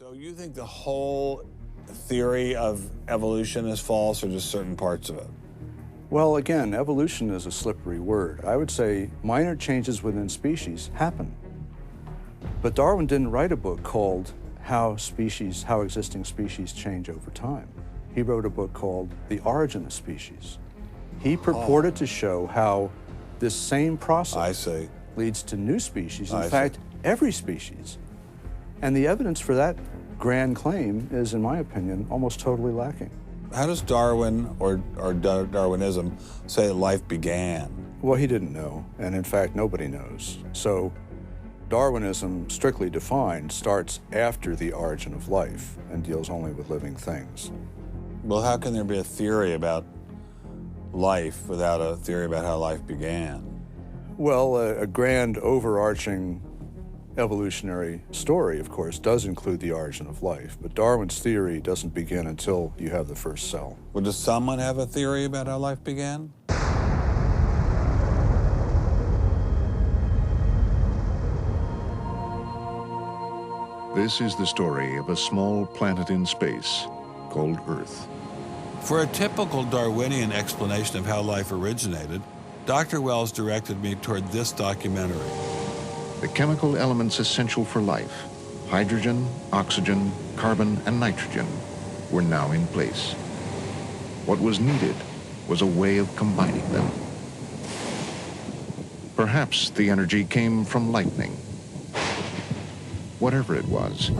So you think the whole theory of evolution is false, or just certain parts of it? Well, again, evolution is a slippery word. I would say minor changes within species happen. But Darwin didn't write a book called How Existing Species Change Over Time. He wrote a book called The Origin of Species. He purported to show how this same process leads to new species, in fact, every species. And the evidence for that grand claim is, in my opinion, almost totally lacking. How does Darwin or Darwinism say life began? Well, he didn't know, and in fact, nobody knows. So Darwinism, strictly defined, starts after the origin of life and deals only with living things. Well, how can there be a theory about life without a theory about how life began? Well, a grand overarching evolutionary story, of course, does include the origin of life, but Darwin's theory doesn't begin until you have the first cell. Well, does someone have a theory about how life began? This is the story of a small planet in space called Earth. For a typical Darwinian explanation of how life originated, Dr. Wells directed me toward this documentary. The chemical elements essential for life, hydrogen, oxygen, carbon, and nitrogen, were now in place. What was needed was a way of combining them. Perhaps the energy came from lightning. Whatever it was.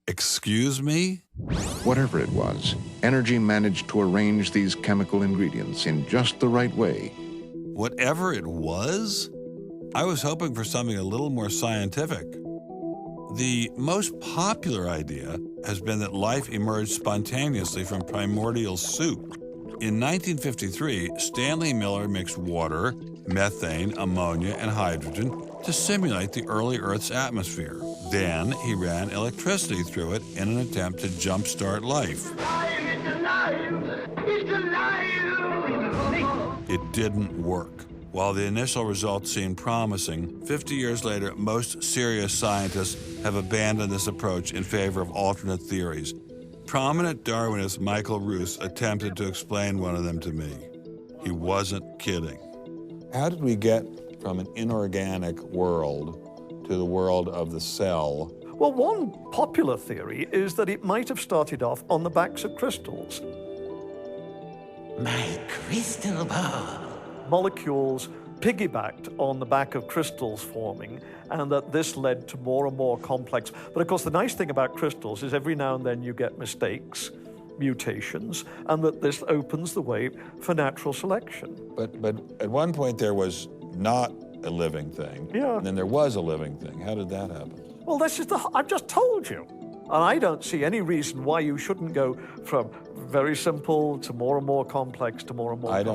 Excuse me? Whatever it was, energy managed to arrange these chemical ingredients in just the right way. Whatever it was? I was hoping for something a little more scientific. The most popular idea has been that life emerged spontaneously from primordial soup. In 1953, Stanley Miller mixed water, methane, ammonia, and hydrogen to simulate the early Earth's atmosphere. Then he ran electricity through it in an attempt to jumpstart life. It's alive! It's alive! It didn't work. While the initial results seemed promising, 50 years later, most serious scientists have abandoned this approach in favor of alternate theories. Prominent Darwinist Michael Ruse attempted to explain one of them to me. He wasn't kidding. How did we get from an inorganic world to the world of the cell? Well, one popular theory is that it might have started off on the backs of crystals. My crystal ball. Molecules piggybacked on the back of crystals forming, and that this led to more and more complex. But of course, the nice thing about crystals is every now and then you get mistakes, mutations, and that this opens the way for natural selection. But at one point there was not a living thing, and then there was a living thing. How did that happen? Well, this is I've just told you. And I don't see any reason why you shouldn't go from very simple to more and more complex to more and more complex.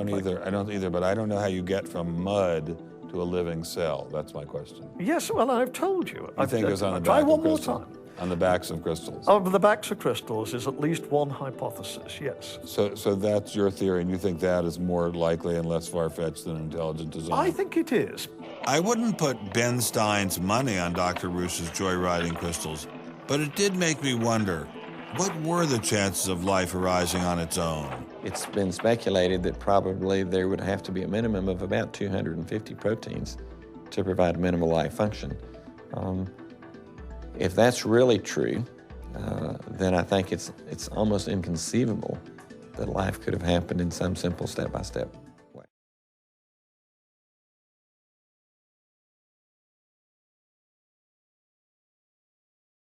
I don't either, but I don't know how you get from mud to a living cell. That's my question. Yes, well, I've told you. I think it was on the back try of one more crystals. time. On the backs of crystals. On the backs of crystals is at least one hypothesis, yes. So that's your theory, and you think that is more likely and less far-fetched than intelligent design? I think it is. I wouldn't put Ben Stein's money on Dr. Ruse's joyriding crystals, but it did make me wonder, what were the chances of life arising on its own? It's been speculated that probably there would have to be a minimum of about 250 proteins to provide a minimal life function. If that's really true, then I think it's almost inconceivable that life could have happened in some simple step-by-step